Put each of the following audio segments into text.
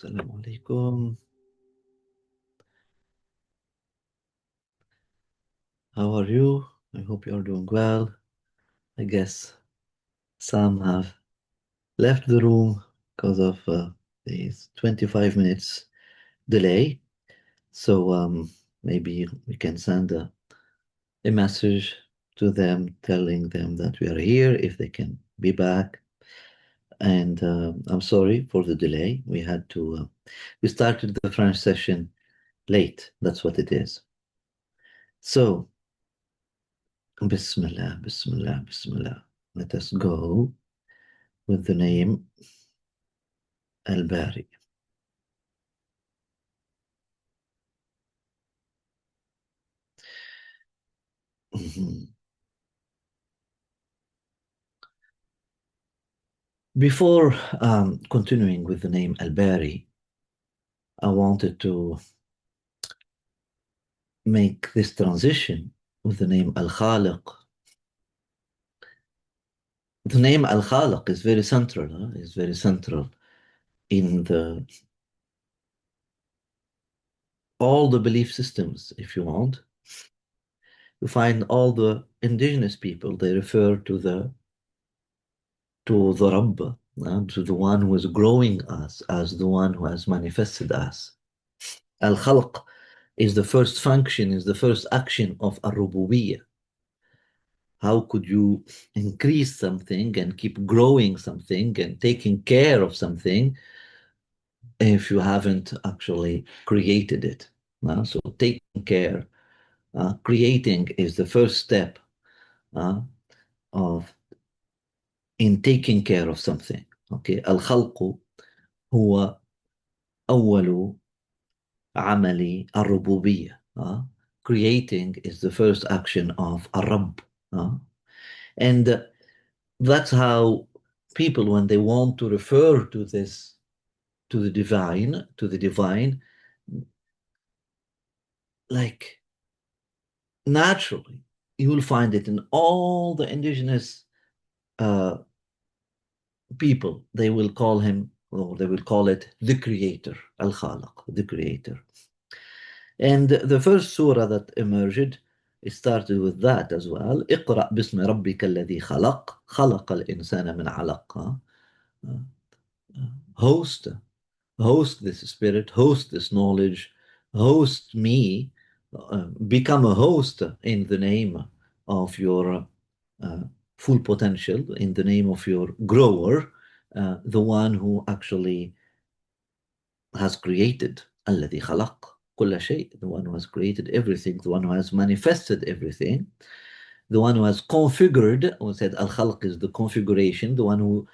Assalamu alaikum. How are you? I hope you are doing well. I guess some have left the room because of these 25 minutes delay. So maybe we can send a message to them telling them that we are here if they can be back. And I'm sorry for the delay. We started the French session late. That's what it is. So Bismillah, Bismillah, Bismillah. Let us go with the name Al-Bari. Before continuing with the name Al-Bari, I wanted to make this transition with the name Al-Khaliq. The name Al-Khaliq is very central, is very central in all the belief systems, if you want. You find all the indigenous people, they refer to the Rabb, to the one who is growing us, as the one who has manifested us. Al-Khalq is the first function, is the first action of Ar-Rububiyyah. How could you increase something and keep growing something and taking care of something if you haven't actually created it? So taking care, creating is the first step of in taking care of something. Okay, Al-Khalq هو أول عمل الربوبية. Creating is the first action of Ar-Rabb. And that's how people, when they want to refer to this, to the divine, like naturally, you will find it in all the indigenous people. They will call him, or they will call it the creator, Al-Khalaq, the creator. And the first surah that emerged, it started with that as well. اقرأ باسم ربك الذي خلق خلق الإنسان من علق. Host this spirit, host this knowledge, host me, become a host in the name of your full potential, in the name of your grower, the one who actually has created. الذي خلق كل شيء, the one who has created everything, the one who has manifested everything, the one who has configured. We said al-khalq is the configuration, the one who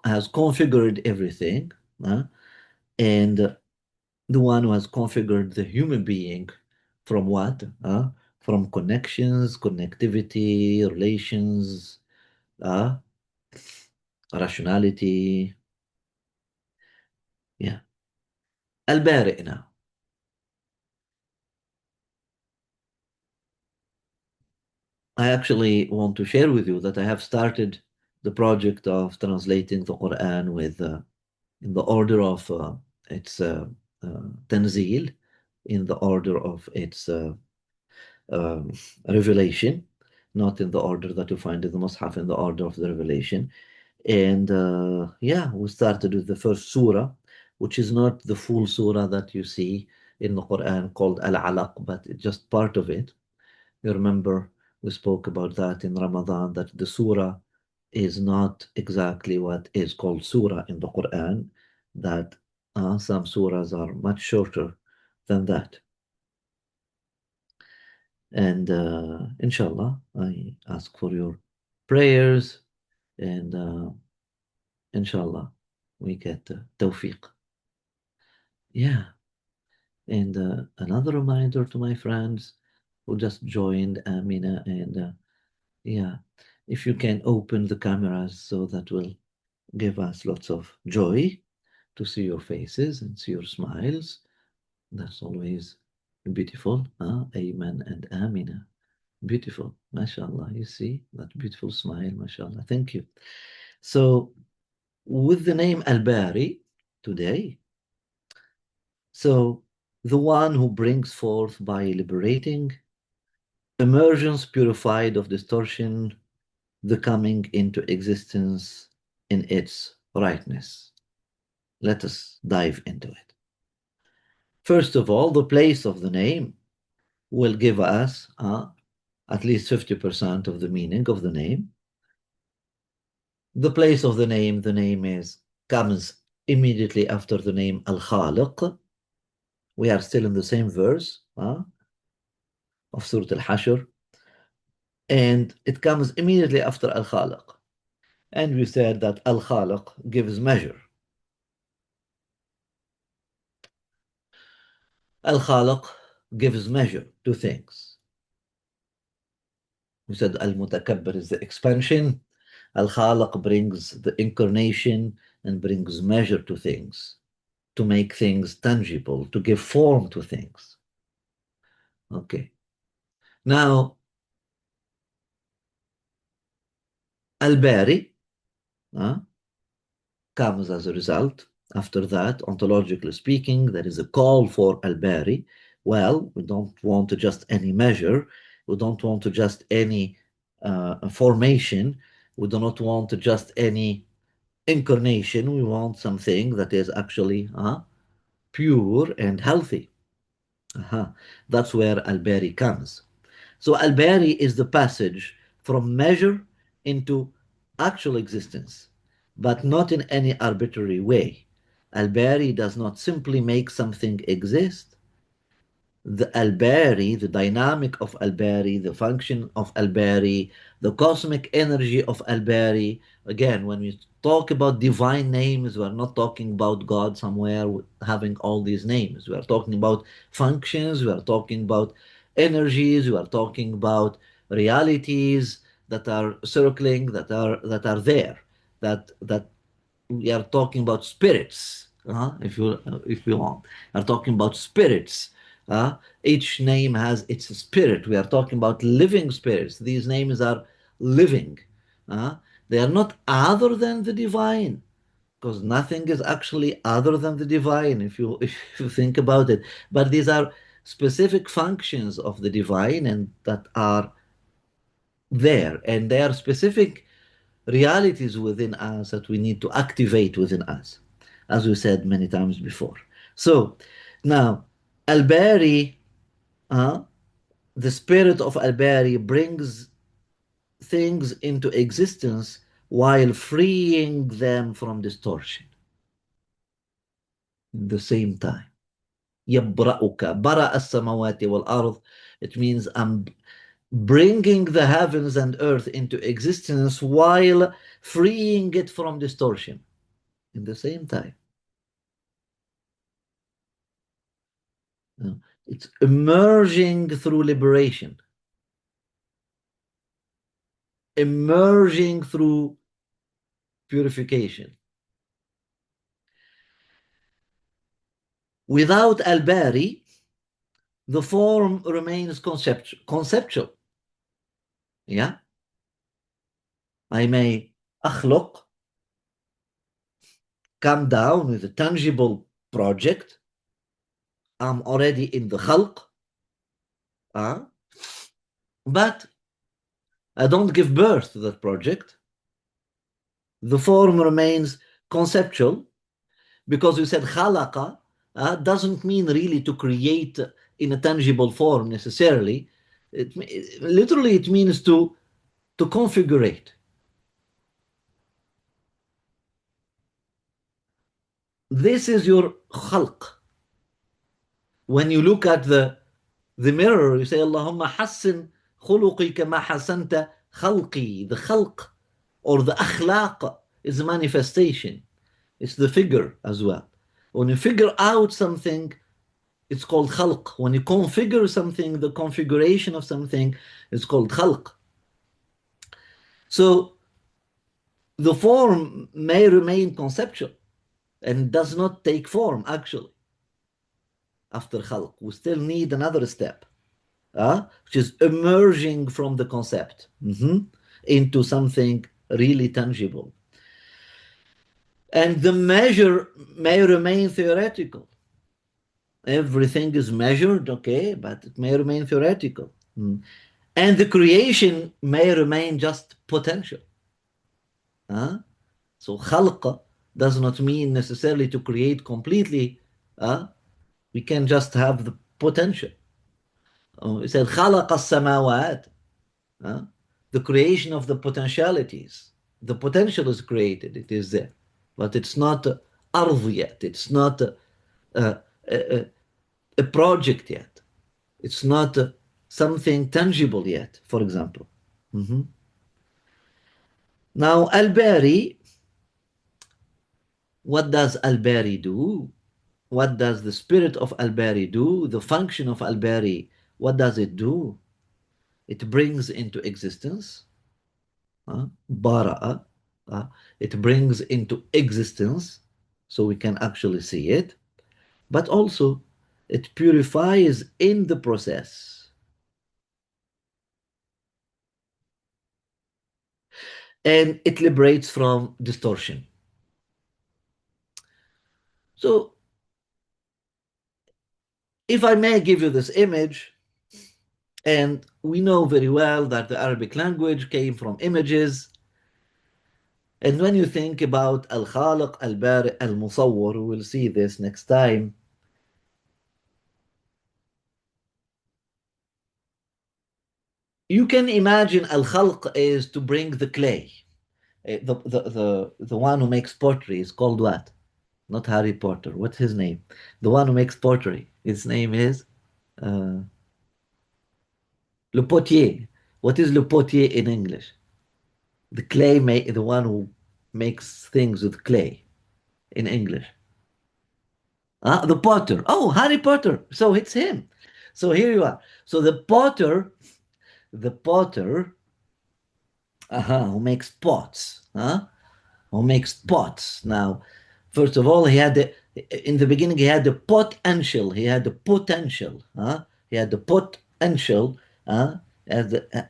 has configured everything, and the one who has configured the human being from what? From connections, connectivity, relations, rationality. Yeah. Al-Bari' now. I actually want to share with you that I have started the project of translating the Quran with in the order of its tanzil, in the order of its revelation, not in the order that you find in the Mus'haf, in the order of the revelation. And yeah, we started with the first surah, which is not the full surah that you see in the Quran called Al-Alaq, but it's just part of it. You remember we spoke about that in Ramadan, that the surah is not exactly what is called surah in the Quran, that some surahs are much shorter than that. And inshallah, I ask for your prayers, and inshallah, we get tawfiq. Yeah. And another reminder to my friends who just joined, Amina, and yeah, if you can open the cameras, so that will give us lots of joy to see your faces and see your smiles. That's always beautiful. Ayman and Amina. Beautiful. MashaAllah. You see that beautiful smile. MashaAllah. Thank you. So, with the name Al Bari today, So the one who brings forth by liberating, emergence purified of distortion, the coming into existence in its rightness. Let us dive into it. First of all, the place of the name will give us at least 50% of the meaning of the name. The place of the name comes immediately after the name Al-Khaliq. We are still in the same verse of Surah Al-Hashr, and it comes immediately after Al-Khaliq. And we said that Al-Khaliq gives measure. Al-Khaliq gives measure to things. We said Al-Mutakabbir is the expansion. Al-Khaliq brings the incarnation and brings measure to things, to make things tangible, to give form to things. Okay. Now, Al-Bari comes as a result. After that, ontologically speaking, there is a call for Al-Bari. Well, we don't want to just any measure. We don't want to just any formation. We do not want to just any incarnation. We want something that is actually pure and healthy. That's where Al-Bari comes. So Al-Bari is the passage from measure into actual existence, but not in any arbitrary way. Al-Bari does not simply make something exist. The Al-Bari, the dynamic of Al-Bari, the function of Al-Bari, the cosmic energy of Al-Bari. Again, when we talk about divine names, we're not talking about God somewhere having all these names. We are talking about functions, we are talking about energies, we are talking about realities that are circling, that are there, that we are talking about spirits, if you want. We are talking about spirits. Each name has its spirit. We are talking about living spirits. These names are living. They are not other than the divine, because nothing is actually other than the divine, if you if you think about it. But these are specific functions of the divine, and that are there, and they are specific realities within us that we need to activate within us, as we said many times before. So now, Al-Bari, the spirit of Al-Bari brings things into existence while freeing them from distortion at the same time. يبرأك برأ السماوات والأرض. It means I'm bringing the heavens and earth into existence while freeing it from distortion in the same time. It's emerging through liberation, emerging through purification. Without Al-Bari, the form remains conceptual. Yeah? I may أخلق, come down with a tangible project. I'm already in the khalq, but I don't give birth to that project. The form remains conceptual, because we said khalaqa doesn't mean really to create in a tangible form necessarily. Literally, it means to configurate. This is your khalq. When you look at the mirror, you say, Allahumma hassin khuluqi kama hasanta khalqi. The khalq or the akhlaq is a manifestation. It's the figure as well. When you figure out something, it's called khalq. When you configure something, the configuration of something is called khalq. So the form may remain conceptual and does not take form actually after khalq. We still need another step, which is emerging from the concept into something really tangible. And the measure may remain theoretical. Everything is measured, okay, but it may remain theoretical. Mm. And the creation may remain just potential. Huh? So خلق does not mean necessarily to create completely. Huh? We can just have the potential. It said خلق السماوات. Huh? The creation of the potentialities. The potential is created, it is there. But it's not أرض yet. It's not a, a, a project yet. It's not something tangible yet, for example. Mhm. Now, Al-Bari, what does Al-Bari do? What does the spirit of Al-Bari do? The function of Al-Bari, what does it do? It brings into existence, bara'a, it brings into existence, so we can actually see it, but also it purifies in the process, and it liberates from distortion. So, if I may give you this image, and we know very well that the Arabic language came from images. And when you think about Al-Khaliq, Al-Bari, Al-Musawwar, we'll see this next time. You can imagine Al-Khalq is to bring the clay. The one who makes pottery is called what? Not Harry Potter. What's his name? The one who makes pottery. His name is uh, Le Potier. What is Le Potier in English? The one who makes things with clay in English. The Potter. Oh, Harry Potter. So it's him. So here you are. So the potter, who makes pots, who makes pots. Now, first of all, in the beginning, he had the potential. He had the potential. He had the potential. As the,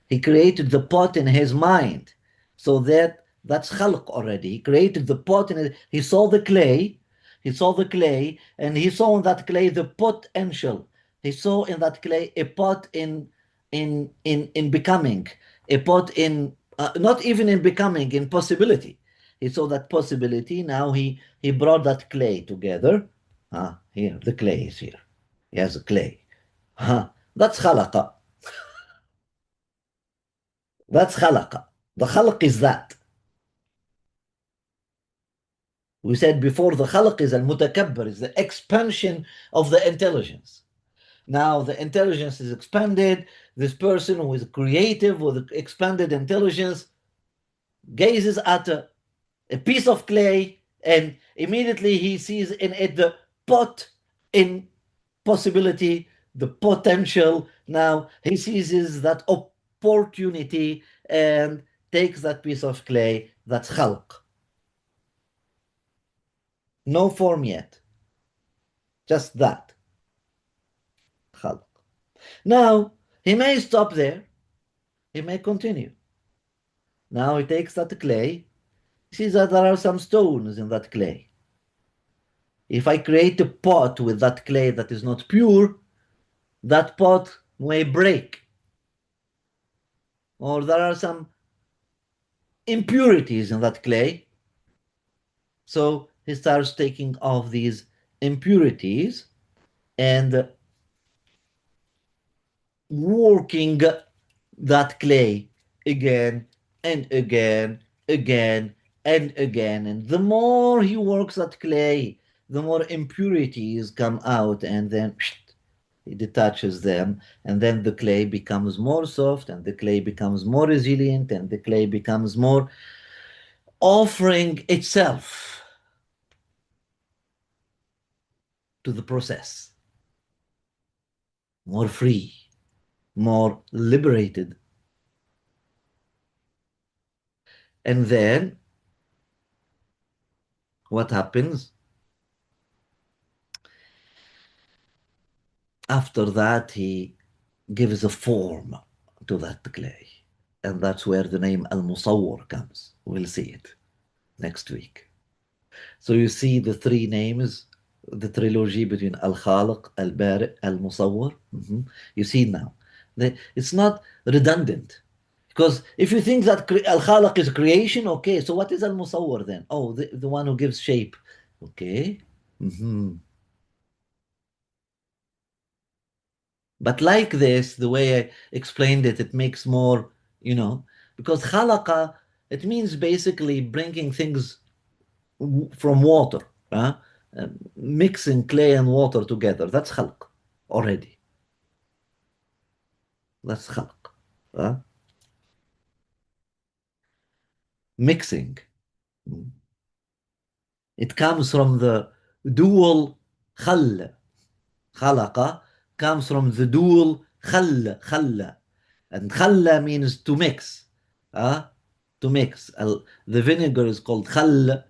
he created the pot in his mind. So that's khalq already. He created the pot he saw the clay. He saw the clay, and he saw in that clay the potential. He saw in that clay a pot in becoming, a pot in not even in becoming, in possibility. He saw that possibility. Now he brought that clay together. Here, the clay is here. He has a clay. That's khalaqa. That's khalaqa. The khalq is that. We said before the khalq is al-mutakabbir, is the expansion of the intelligence. Now the intelligence is expanded. This person who is creative with expanded intelligence gazes at a piece of clay, and immediately he sees in it the pot in possibility, the potential. Now he seizes that opportunity and takes that piece of clay. That's khalq. No form yet, just that khalq. Now he may stop there, he may continue. Now he takes that clay, he sees that there are some stones in that clay. If I create a pot with that clay that is not pure, that pot may break, or there are some impurities in that clay. So he starts taking off these impurities and working that clay again and again, again and again. And the more he works that clay, the more impurities come out, and then he detaches them, and then the clay becomes more soft, and the clay becomes more resilient, and the clay becomes more offering itself to the process, more free, more liberated. And then what happens? After that, he gives a form to that clay. And that's where the name Al Musawwar comes. We'll see it next week. So you see the three names the trilogy between Al-Khaliq, Al-Bari, Al-Musawwir. Mhm. You see now. It's not redundant. Because if you think that Al-Khaliq is creation, okay, so what is Al-Musawwir then? Oh, the one who gives shape. Okay. Mhm. But like this, the way I explained it, it makes more, you know, because khalaqa, it means basically bringing things from water, huh? Mixing clay and water together. That's khalq already. That's khalq. Huh? Mixing. It comes from the dual khal. Khalaqa comes from the dual khalla. And khalla means to mix. Uh, to mix. The vinegar is called khall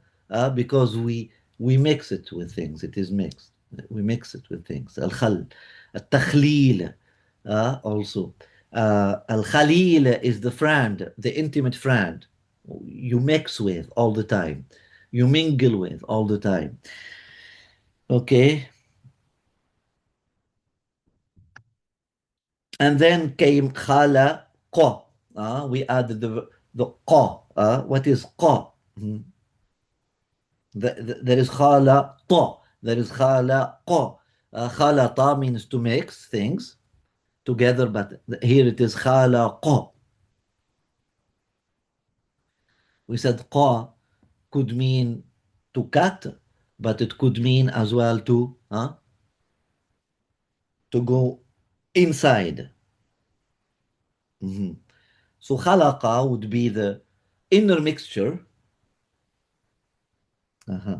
because we mix it with things. It is mixed. We mix it with things. Al khal. Al takhlil also. Al khalil is the friend, the intimate friend. You mix with all the time. You mingle with all the time. Okay. And then came khala qa. We added the qa. What is qa? There is khala ta. There is khala qa. Khala ta means to mix things together, but here it is khala qa. We said qa could mean to cut, but it could mean as well to go inside. Mhm. So khalaqa would be the inner mixture, uh-huh,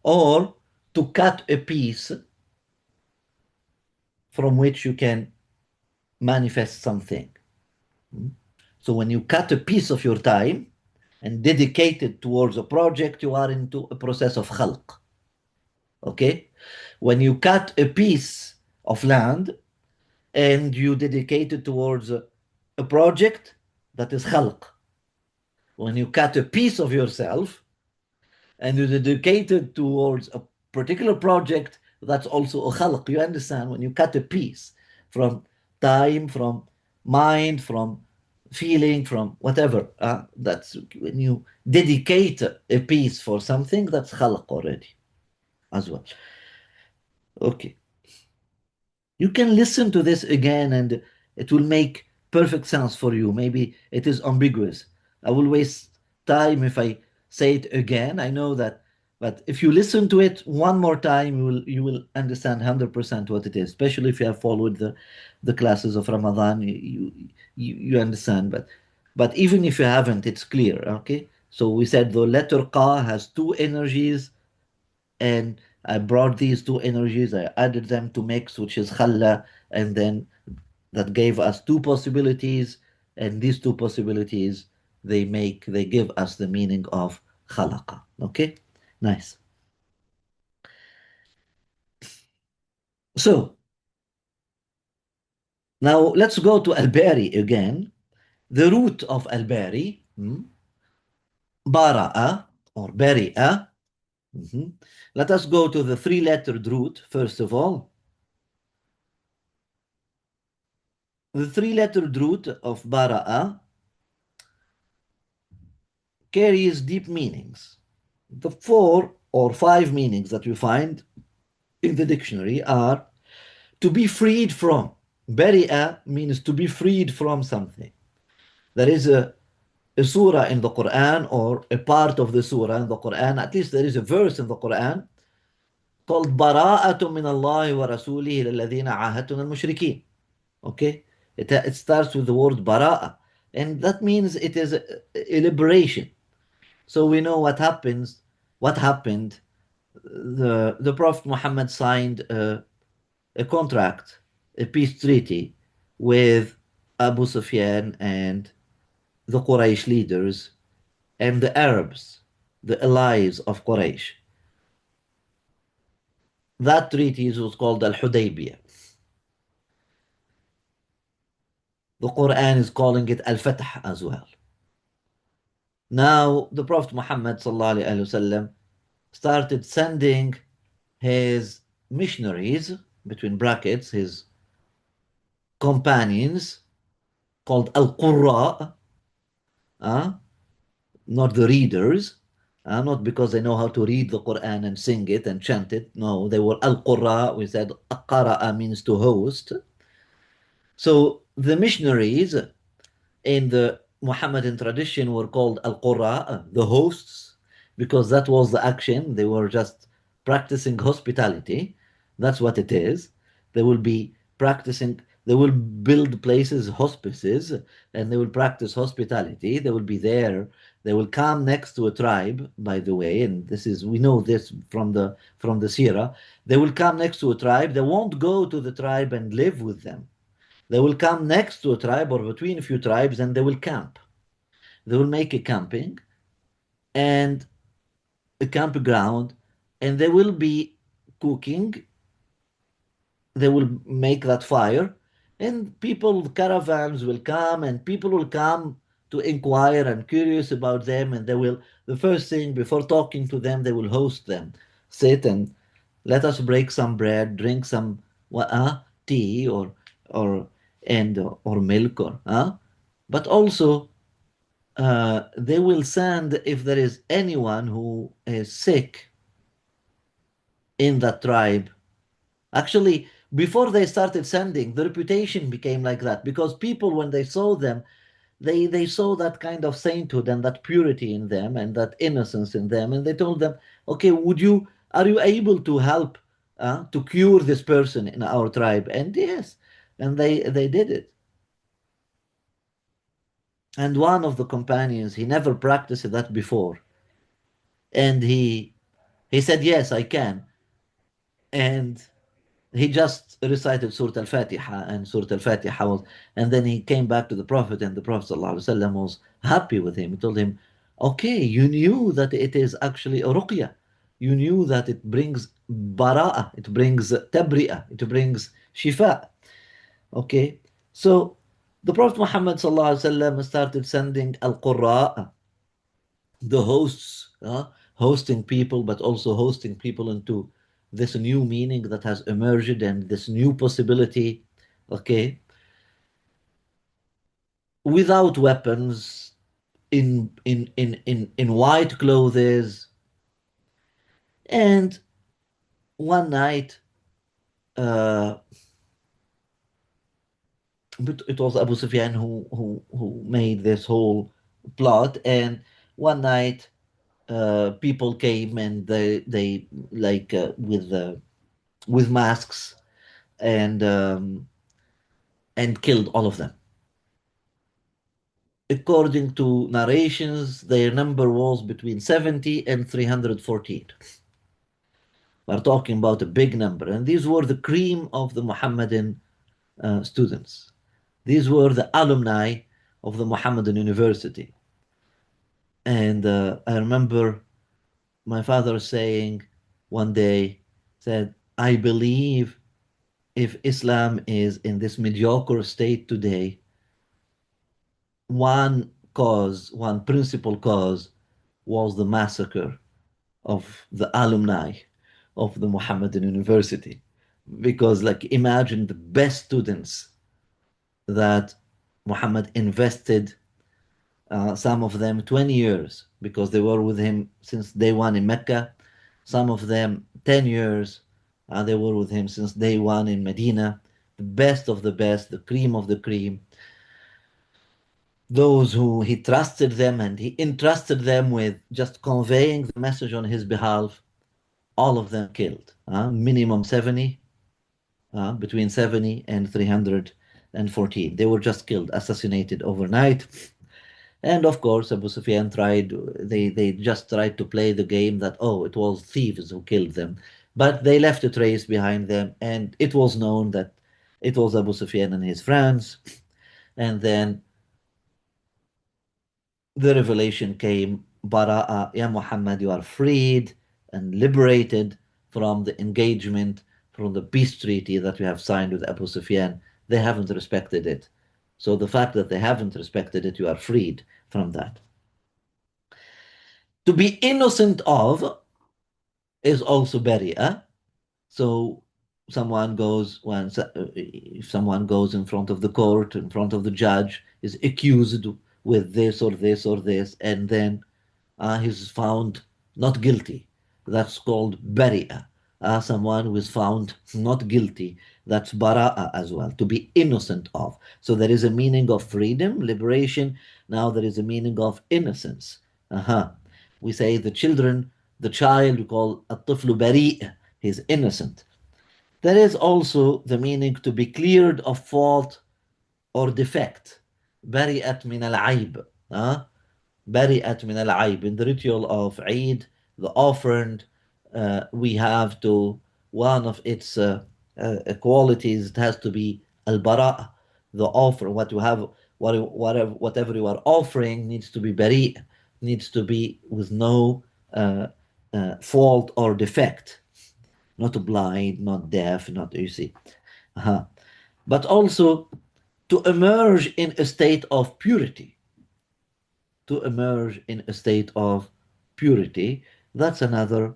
or to cut a piece from which you can manifest something. So when you cut a piece of your time and dedicate it towards a project, you are into a process of khalq. Okay? When you cut a piece of land and you dedicate it towards a project, that is khalq. When you cut a piece of yourself and you dedicate it towards a particular project, that's also a khalq. You understand? When you cut a piece from time, from mind, from feeling, from whatever, that's when you dedicate a piece for something, that's khalq already as well. Okay. You can listen to this again and it will make perfect sense for you. Maybe it is ambiguous. I will waste time if I say it again. I know that, but if you listen to it one more time, you will understand 100% what it is, especially if you have followed the classes of Ramadan. You understand, but even if you haven't, it's clear. Okay, so we said the letter Qa has two energies, and I brought these two energies, I added them to mix, which is khalla, and then that gave us two possibilities, and these two possibilities they give us the meaning of khalaqa. Okay, nice. So now let's go to al-bari again. The root of al-bari, bara'a or bari'a. Let us go to the three-lettered root first of all. The three-lettered root of bara'a carries deep meanings. The four or five meanings that you find in the dictionary are to be freed from. Bari'a means to be freed from something. There is a surah in the Quran or a part of the surah in the Quran, at least there is a verse in the Quran called Bara'atu min Allah wa rasulihi lilladhina ahadun al-mushrikeen. Okay? It starts with the word Bara'a, and that means it is a liberation. So we know what happened. The Prophet Muhammad signed a contract, a peace treaty with Abu Sufyan and the Quraysh leaders and the Arabs, the allies of Quraysh. That treaty was called Al-Hudaybiyah. The Quran is calling it Al-Fatah as well. Now, the Prophet Muhammad sallallahu alaihi wasallam started sending his missionaries, between brackets, his companions, called Al-Qurra, uh, not the readers, not because they know how to read the Quran and sing it and chant it. No, they were Al-Qurra. We said Qara'a means to host. So the missionaries in the Muhammadan tradition were called Al-Qurra, the hosts, because that was the action. They were just practicing hospitality. That's what it is. They will be practicing, they will build places, hospices, and they will practice hospitality. They will be there. They will come next to a tribe, by the way, and this is, we know this from the Sirah. They will come next to a tribe. They won't go to the tribe and live with them. They will come next to a tribe or between a few tribes and they will camp. They will make a camping and a campground and they will be cooking. They will make that fire and people, caravans will come and people will come to inquire and curious about them and they will, the first thing before talking to them, they will host them. Sit and let us break some bread, drink some tea or or milk but also they will send if there is anyone who is sick in that tribe. Actually, before they started sending, the reputation became like that because people, when they saw them, they saw that kind of sainthood and that purity in them and that innocence in them, and they told them, "Okay, are you able to help to cure this person in our tribe?" And yes, and they did it. And one of the companions, he never practiced that before, and he said, "Yes, I can." And he just recited Surah Al-Fatiha, and Surah Al-Fatiha was, and then he came back to the Prophet, and the Prophet ﷺ was happy with him. He told him, "Okay, you knew that it is actually a ruqya. You knew that it brings bara'ah, it brings tabri'ah, it brings shifa." Okay, so the Prophet Muhammad ﷺ started sending al-Qurra, the hosts, hosting people, but also hosting people into this new meaning that has emerged and this new possibility, okay, without weapons, in white clothes. And one night, uh, but it was Abu Sufyan who made this whole plot. And one night, people came and they like with masks and killed all of them. According to narrations, their number was between 70 and 314. We're talking about a big number, and these were the cream of the Muhammadan students. These were the alumni of the Muhammadan University. And I remember my father saying one day, said, "I believe if Islam is in this mediocre state today, one principal cause was the massacre of the alumni of the Muhammadan University." Because, like, imagine the best students that Muhammad invested, some of them 20 years, because they were with him since day one in Mecca, some of them 10 years, they were with him since day one in Medina, the best of the best, the cream of the cream, those who he trusted them and he entrusted them with just conveying the message on his behalf, all of them killed. Minimum 70, between 70 and 314. They were just killed, assassinated overnight. And of course, Abu Sufyan they just tried to play the game that, oh, it was thieves who killed them. But they left a trace behind them, and it was known that it was Abu Sufyan and his friends. And then the revelation came, Bara'a, Ya Muhammad, you are freed and liberated from the engagement, from the peace treaty that we have signed with Abu Sufyan. They haven't respected it. So the fact that they haven't respected it, you are freed from that. To be innocent of is also bari'ah. So someone goes when if someone goes in front of the court, in front of the judge, is accused with this or this or this, and then he's found not guilty. That's called bari'a. Someone who is found not guilty. That's bara'a as well, to be innocent of. So there is a meaning of freedom, liberation. Now there is a meaning of innocence. We say the children, the child, we call الطفل بريء. He's innocent. There is also the meaning to be cleared of fault or defect. برئت من العيب. برئت من العيب. In the ritual of Eid, the offering, we have to, one of its qualities, it has to be al-bara'. The offer, what you have, whatever you are offering needs to be bari', needs to be with no fault or defect. Not blind, not deaf, not, you see. Uh-huh. But also to emerge in a state of purity. To emerge in a state of purity. That's another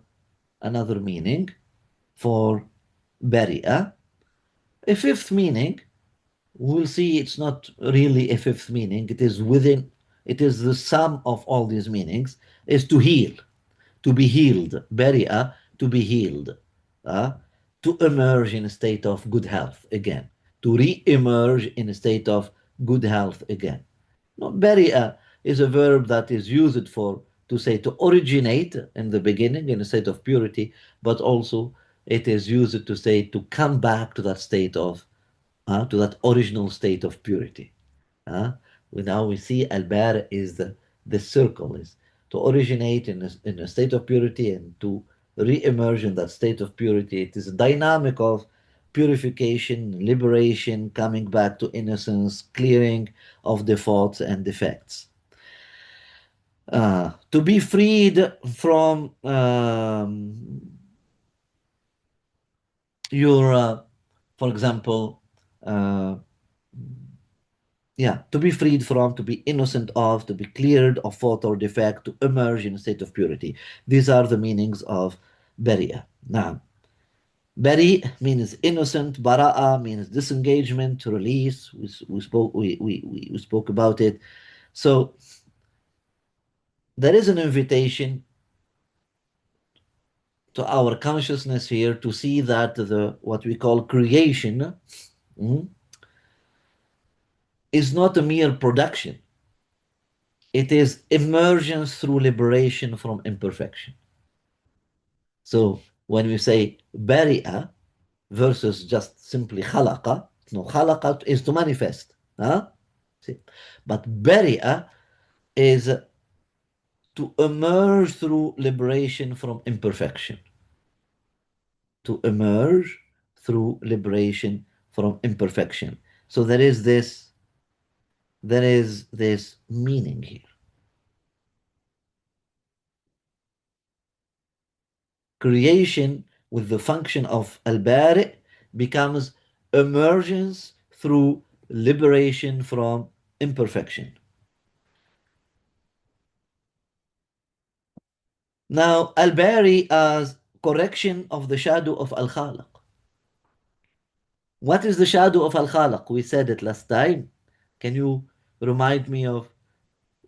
meaning for bari'a. A fifth meaning, we'll see it's not really a fifth meaning, it is within, it is the sum of all these meanings, is to heal, to be healed. Bari'a, to be healed. Uh, to emerge in a state of good health again. To re-emerge in a state of good health again. No, bari'a is a verb that is used for to say to originate in the beginning in a state of purity, but also it is used to say to come back to that state of to that original state of purity. Uh, now we see al-bar is the circle is to originate in a state of purity and to re-emerge in that state of purity. It is a dynamic of purification, liberation, coming back to innocence, clearing of defaults and defects. To be freed from your, for example, uh, yeah, to be freed from, to be innocent of, to be cleared of fault or defect, to emerge in a state of purity. These are the meanings of bari'a. Now, bari means innocent, bara'a means disengagement, release. We spoke about it. So there is an invitation to our consciousness here to see that the what we call creation is not a mere production. It is emergence through liberation from imperfection. So when we say bari'a versus just simply khalaqa, no, khalaqa is to manifest. Huh? See? But bari'a is to emerge through liberation from imperfection. To emerge through liberation from imperfection. So there is this meaning here. Creation with the function of al-bari' becomes emergence through liberation from imperfection. Now, al-bari as correction of the shadow of al-khaliq. What is the shadow of al-khaliq? We said it last time. Can you remind me of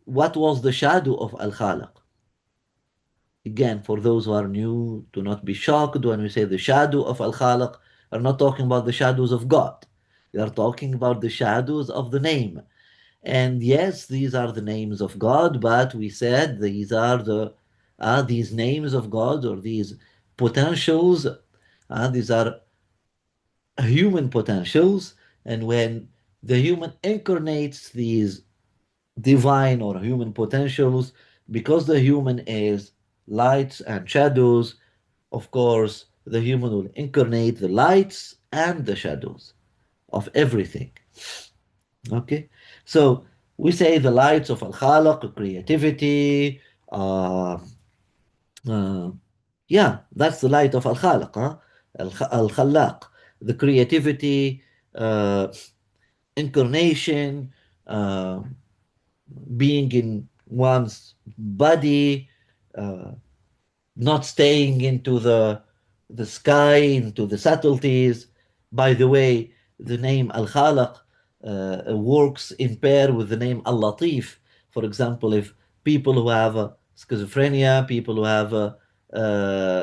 what was the shadow of al-khaliq? Again, for those who are new, do not be shocked when we say the shadow of al-khaliq. We're not talking about the shadows of God. We are talking about the shadows of the name. And yes, these are the names of God, but we said these are these names of God, or these potentials. These are human potentials, and when the human incarnates these divine or human potentials, because the human is lights and shadows, of course, the human will incarnate the lights and the shadows of everything. Okay, so we say the lights of al-khalaq, creativity. Uh, yeah, that's the light of al-khalaq, al-khallaq, the creativity, incarnation, uh, being in one's body, uh, not staying into the the sky into the subtleties. By the way, the name Al Khalaq works in pair with the name Al Latif. For example, if people who have schizophrenia, people who have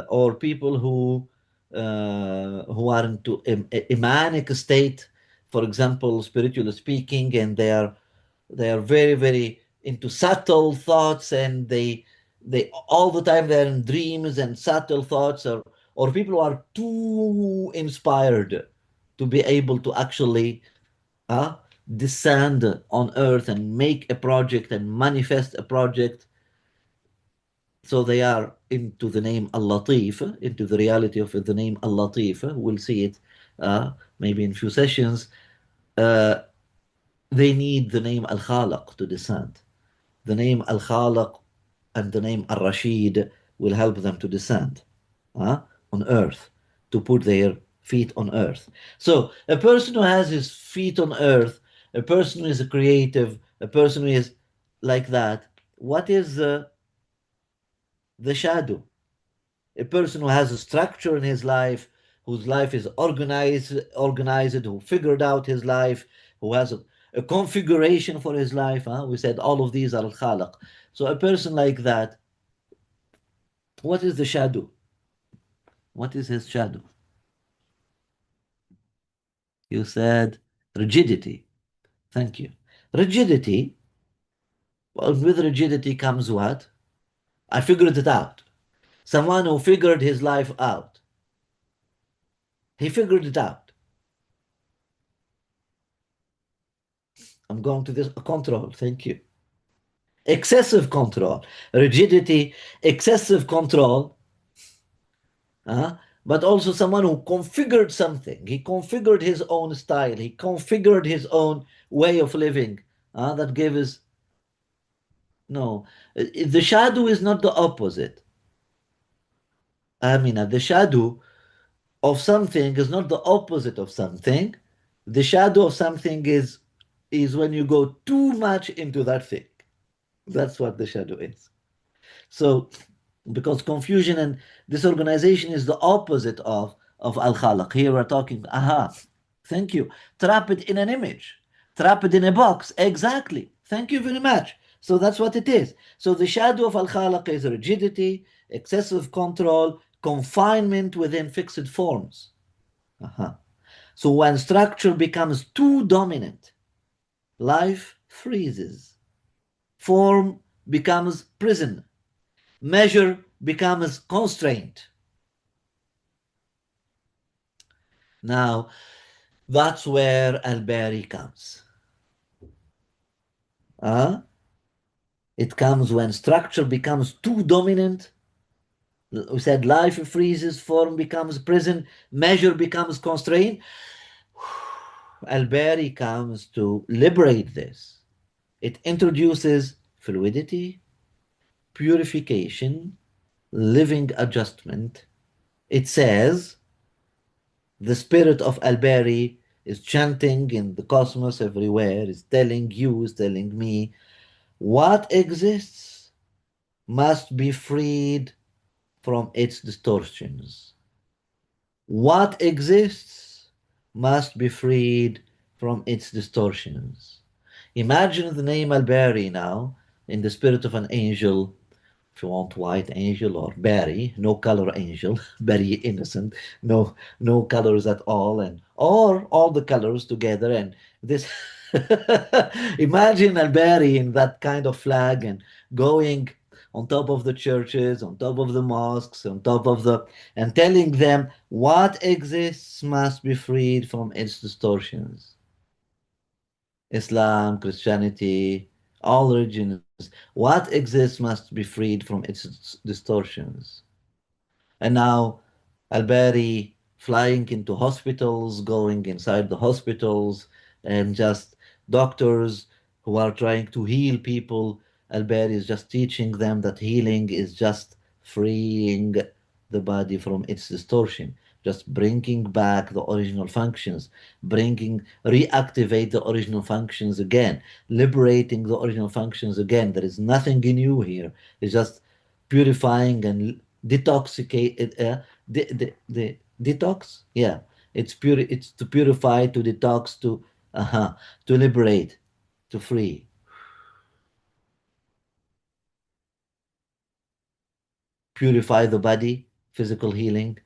or people who are into a manic state, for example, spiritually speaking, and they are very very into subtle thoughts, and they all the time they're in dreams and subtle thoughts, or people who are too inspired to be able to actually uh, descend on earth and make a project and manifest a project. So they are into the name Al-Latif, into the reality of the name Al-Latif. We'll see it maybe in few sessions. uh, they need the name Al-Khalaq to descend. The name Al-Khalaq and the name Al-Rashid will help them to descend uh, on earth, to put their feet on earth. So a person who has his feet on earth, a person who is a creative, a person who is like that, what is the shadow? A person who has a structure in his life, whose life is organized, who figured out his life, who has a configuration for his life. We said all of these are al-khalaq. So a person like that, what is the shadow? What is his shadow? You said rigidity. Thank you. Rigidity, well, with rigidity comes what? I figured it out. Someone who figured his life out. He figured it out. I'm going to this control. Thank you. Excessive control, rigidity, excessive control, but also someone who configured something. He configured his own style, he configured his own way of living. That gives no. The shadow is not the opposite. I mean, the shadow of something is not the opposite of something. The shadow of something is when you go too much into that thing. That's what the shadow is. So, because confusion and disorganization is the opposite of al-khalaq. Here we're talking, thank you. Trap it in an image, trap it in a box. Exactly. Thank you very much. So that's what it is. So the shadow of al-khalaq is rigidity, excessive control, confinement within fixed forms. So when structure becomes too dominant, life freezes, form becomes prison, measure becomes constraint. Now, that's where Al-Bari comes. It comes when structure becomes too dominant. We said life freezes, form becomes prison, measure becomes constraint. Al-Bari comes to liberate this. It introduces fluidity, purification, living adjustment. It says, the spirit of Al-Bari is chanting in the cosmos everywhere, is telling you, is telling me, what exists must be freed from its distortions. What exists must be freed from its distortions. Imagine the name Al-Bari now in the spirit of an angel, if you want, white angel or berry, no color angel, very innocent, no colors at all, and or all the colors together. And this imagine a berry in that kind of flag and going on top of the churches, on top of the mosques, on top of the, and telling them what exists must be freed from its distortions. Islam, Christianity, all religions, what exists must be freed from its distortions. And now Al-Bari flying into hospitals, going inside the hospitals, and just doctors who are trying to heal people. Al-Bari is just teaching them that healing is just freeing the body from its distortion, just bringing back the original functions, reactivate the original functions again, liberating the original functions again. There is nothing new here. It's just purifying and detoxicating, the detox. Yeah, it's pure. It's to purify, to detox, to liberate, to free, purify the body, physical healing,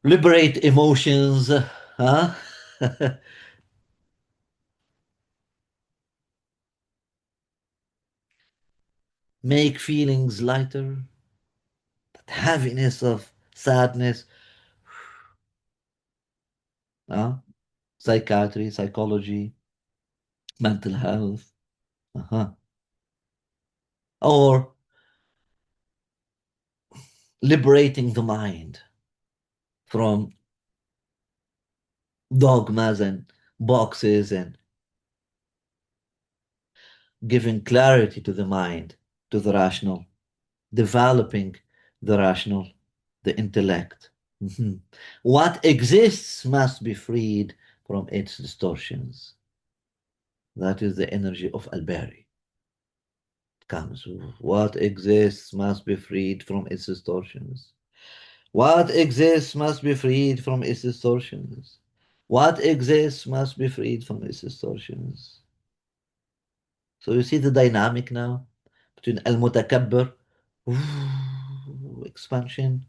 liberate emotions, huh? Make feelings lighter, that heaviness of sadness, huh? Psychiatry, psychology, mental health, uh-huh. Or liberating the mind from dogmas and boxes and giving clarity to the mind, to the rational, developing the rational, the intellect. Mhm. What exists must be freed from its distortions. That is the energy of Alberi. Comes. What exists must be freed from its distortions. What exists must be freed from its distortions. What exists must be freed from its distortions. So you see the dynamic now between al-mutakabbir, expansion,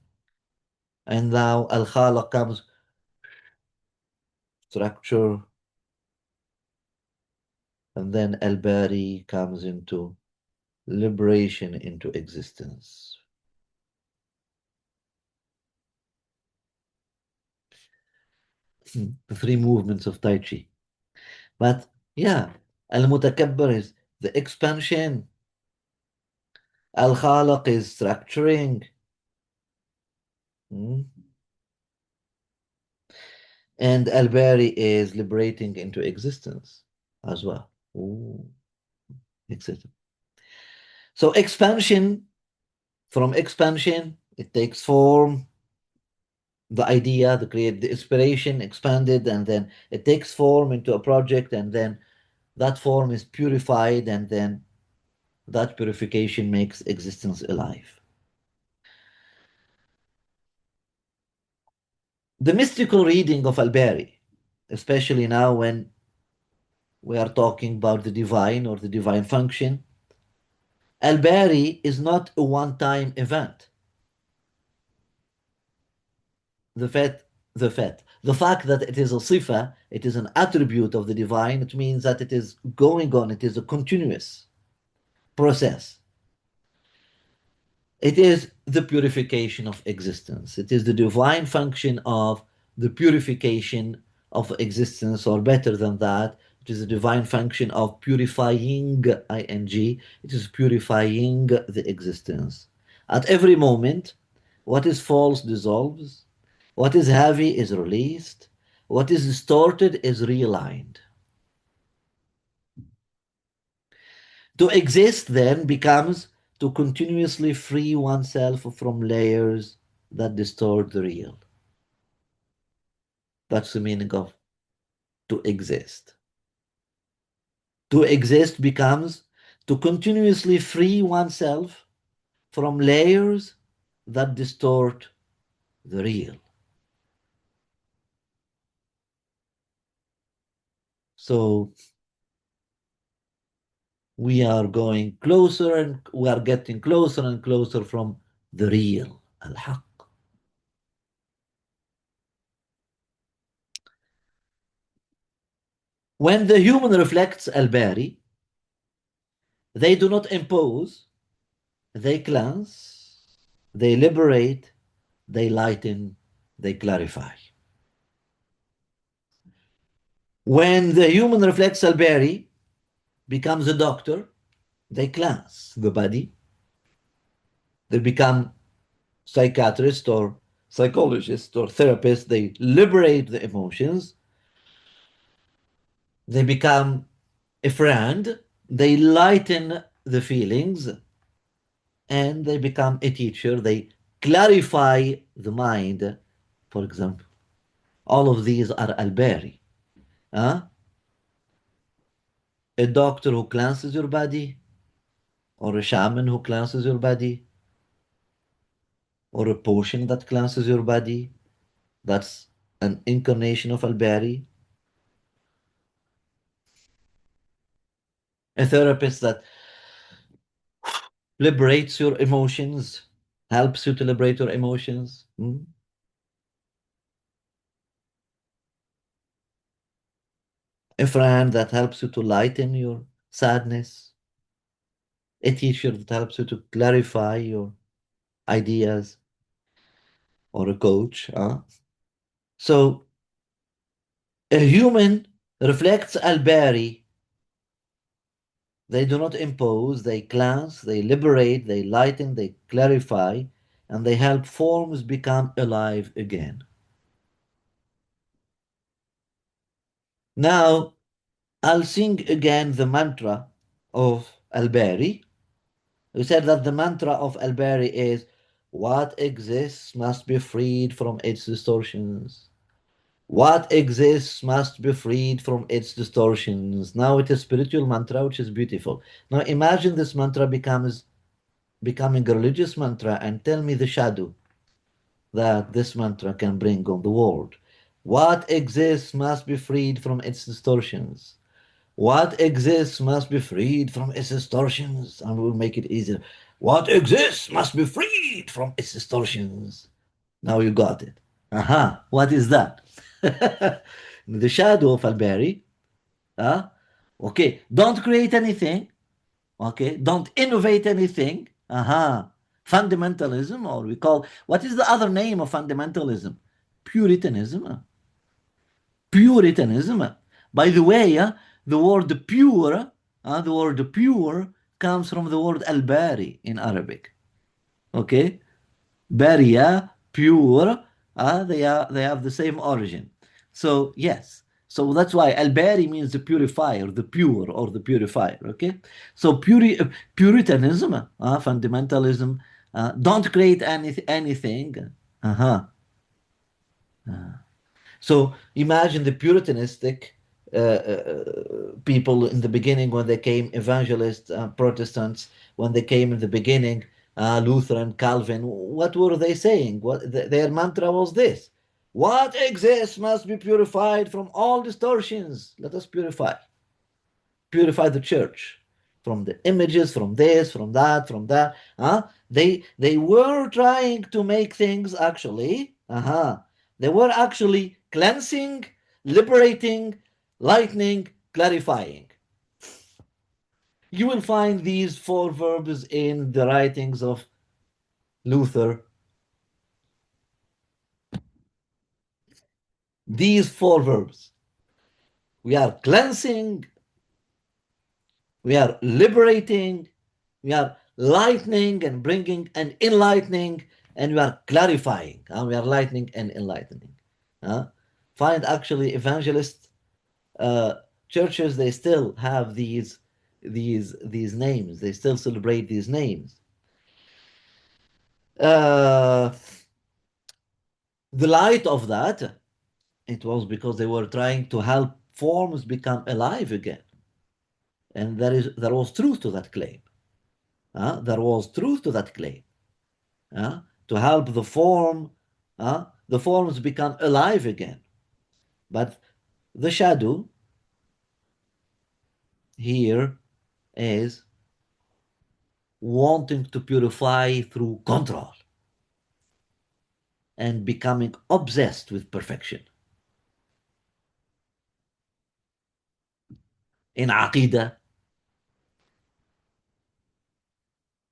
and now al-khalaq comes, structure, and then al-bari comes into liberation into existence. The three movements of Tai Chi. But yeah, al-mutakabbir is the expansion, al-khalaq is structuring, mm, and al-bari is liberating into existence as well. Ooh, etc. So expansion, from expansion, it takes form, the idea, the create, the inspiration expanded, and then it takes form into a project, and then that form is purified, and then that purification makes existence alive. The mystical reading of Alberi, especially now when we are talking about the divine or the divine function, Alberi is not a one-time event. The fact, the fact that it is a sifa, it is an attribute of the divine, it means that it is going on, it is a continuous process. It is the purification of existence. It is the divine function of the purification of existence, or better than that, it is the divine function of purifying, ing, it is purifying the existence. At every moment, what is false dissolves, what is heavy is released, what is distorted is realigned. To exist then becomes to continuously free oneself from layers that distort the real. That's the meaning of to exist. To exist becomes to continuously free oneself from layers that distort the real. So we are going closer and we are getting closer and closer from the real, al-haq. When the human reflects al-bari, they do not impose, they cleanse, they liberate, they lighten, they clarify. When the human reflex Alberi becomes a doctor, they cleanse the body, they become psychiatrist or psychologist or therapist, they liberate the emotions, they become a friend, they lighten the feelings, and they become a teacher, they clarify the mind, for example. All of these are Alberi. Huh? A doctor who cleanses your body, or a shaman who cleanses your body, or a potion that cleanses your body. That's an incarnation of Al-Bari. A therapist that liberates your emotions, helps you to liberate your emotions. A friend that helps you to lighten your sadness. A teacher that helps you to clarify your ideas, or a coach. So a human reflects Al-Bari. They do not impose, they cleanse, they liberate, they lighten, they clarify, and they help forms become alive again. Now, I'll sing again the mantra of Al-Bari. We said that the mantra of Al-Bari is, what exists must be freed from its distortions. What exists must be freed from its distortions. Now it is spiritual mantra, which is beautiful. Now imagine this mantra becomes becoming a religious mantra, and tell me the shadow that this mantra can bring on the world. What exists must be freed from its distortions. What exists must be freed from its distortions. And we'll make it easier. What exists must be freed from its distortions. Now you got it. Aha, what is that? The shadow of Alberi. Okay, don't create anything. Okay, don't innovate anything. Aha, fundamentalism, or we call, what is the other name of fundamentalism? Puritanism. Puritanism. By the way, the word pure comes from the word al-bari in Arabic. Okay, Baria, pure, they have the same origin. So yes, so that's why Al-Bari means the purifier, the pure, or the purifier. Okay, so Puritanism, fundamentalism, don't create anything. Uh-huh. So imagine the Puritanistic people in the beginning, when they came, evangelists, Protestants, when they came in the beginning, Lutheran, Calvin, what were they saying? Their mantra was this: what exists must be purified from all distortions. Let us purify the church from the images, from this, from that, from that. They were trying to make things actually. They were actually cleansing, liberating, lightening, clarifying. You will find these four verbs in the writings of Luther. These four verbs. We are cleansing, we are liberating, we are lightening and bringing and enlightening, and we are clarifying. We are lightening and enlightening. Find actually evangelist churches, they still have these names. They still celebrate these names. The light of that, it was because they were trying to help forms become alive again. And there was truth to that claim. There was truth to that claim. To help the forms become alive again. But the shadow here is wanting to purify through control and becoming obsessed with perfection. In Aqidah,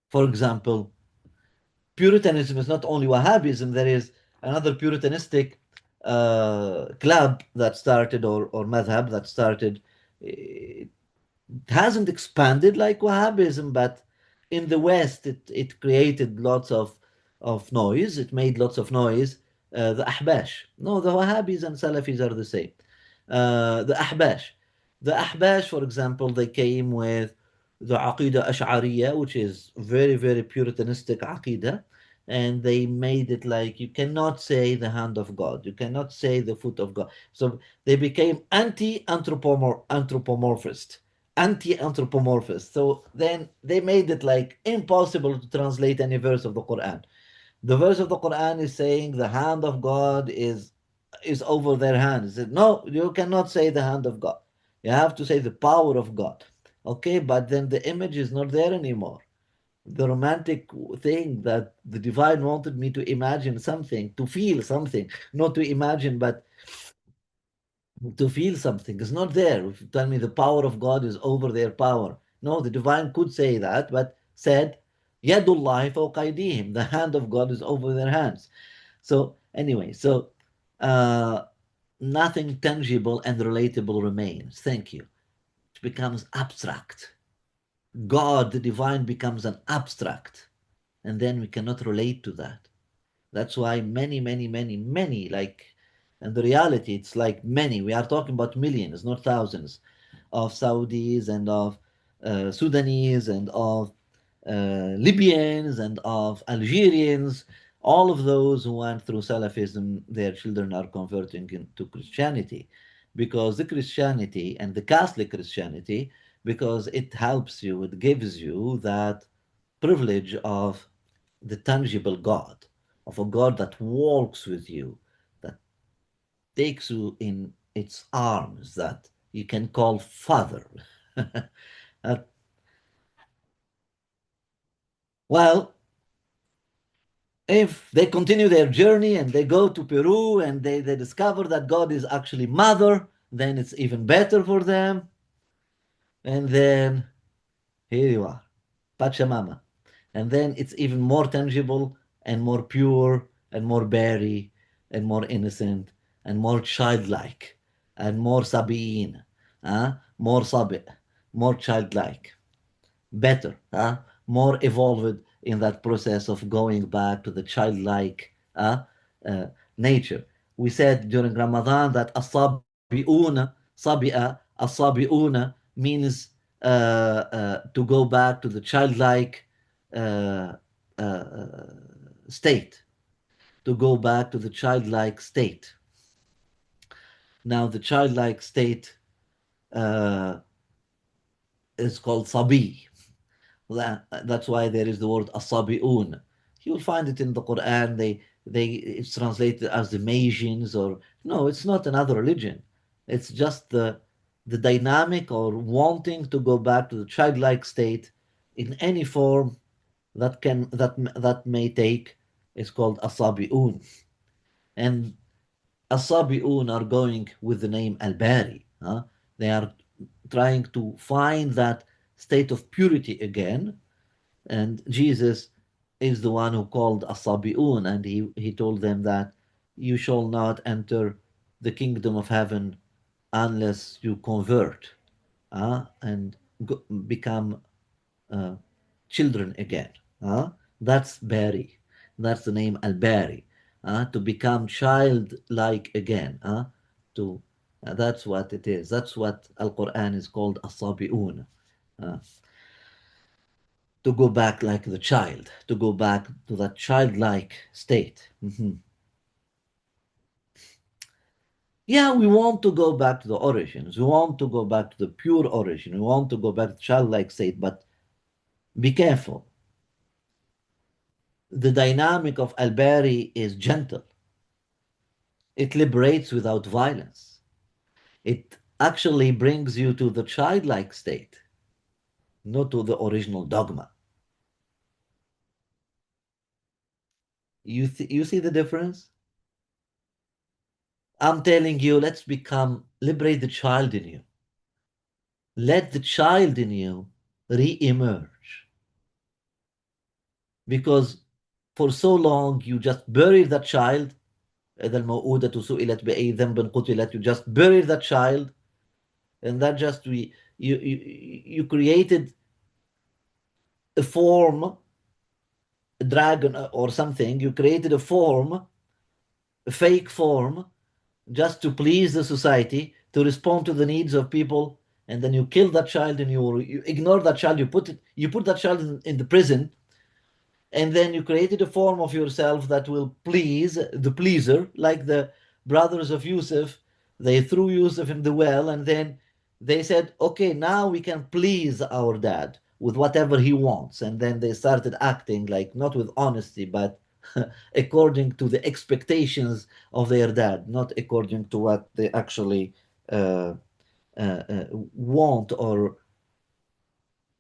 for example, Puritanism is not only Wahhabism, there is another Puritanistic club that started, or madhab that started. It hasn't expanded like Wahhabism, but in the West, it created lots of noise. It made lots of noise. The Ahbash. No, the Wahhabis and Salafis are the same. The Ahbash. The Ahbash, for example, they came with the Aqidah Ash'ariyah, which is very, very Puritanistic Aqidah. And they made it like you cannot say the hand of God, you cannot say the foot of God. So they became anthropomorphist, anti-anthropomorphist. So then they made it like impossible to translate any verse of the Quran. The verse of the Quran is saying the hand of God is over their hand. It said, no, you cannot say the hand of God. You have to say the power of God. Okay, but then the image is not there anymore. The romantic thing that the divine wanted me to imagine something, to feel something, not to imagine, but to feel something is not there. If you tell me the power of God is over their power. No, the divine could say that, but said, Yadullahi fawqa aydihim, the hand of God is over their hands. So anyway, so uh, nothing tangible and relatable remains. Thank you. It becomes abstract. God, the divine, becomes an abstract, and then we cannot relate to that. That's why many, like, and the reality, it's like many, we are talking about millions, not thousands, of Saudis and of Sudanese and of Libyans and of Algerians, all of those who went through Salafism, their children are converting into Christianity because the Christianity and the Catholic Christianity, because it helps you, it gives you that privilege of the tangible God, of a God that walks with you, that takes you in its arms, that you can call Father. Uh, well, if they continue their journey and they go to Peru and they discover that God is actually Mother, then it's even better for them. And then here you are, Pachamama. And then it's even more tangible and more pure and more berry and more innocent and more childlike and more sabiin, more sabi, more childlike, better, more evolved in that process of going back to the childlike uh, nature. We said during Ramadan that asabi'una, sabi'a, asabi'una means to go back to the childlike uh, state, to go back to the childlike state. Now, the childlike state uh, is called sabi. That's why there is the word asabi'un. You'll find it in the Quran. It's translated as the Magians, or no, it's not another religion. It's just the dynamic or wanting to go back to the childlike state in any form that may take. Is called asabi'un, and asabi'un are going with the name al-Bari. They are trying to find that state of purity again, and Jesus is the one who called Asabi'un, and he told them that you shall not enter the kingdom of heaven unless you convert and become uh, children again. That's Bari. That's the name Al Bari. To become childlike again. To That's what it is. That's what Al Quran is called Asabi'un. Uh, to go back like the child, to go back to that childlike state. Yeah, we want to go back to the origins. We want to go back to the pure origin. We want to go back to childlike state, but be careful. The dynamic of Al-Bari is gentle. It liberates without violence. It actually brings you to the childlike state, not to the original dogma. You see the difference? I'm telling you, let's liberate the child in you. Let the child in you re-emerge. Because for so long you just buried that child. إذا الموءودة سئلت بأي ذنب قتلت. You just buried that child, and that just you created a form, a dragon or something. You created a form, a fake form, just to please the society, to respond to the needs of people, and then you kill that child and you ignore that child. You put that child in the prison, and then you created a form of yourself that will please the pleaser, like the brothers of Yusuf. They threw Yusuf in the well, and then they said, okay, now we can please our dad with whatever he wants. And then they started acting like, not with honesty, but according to the expectations of their dad, not according to what they actually uh, want, or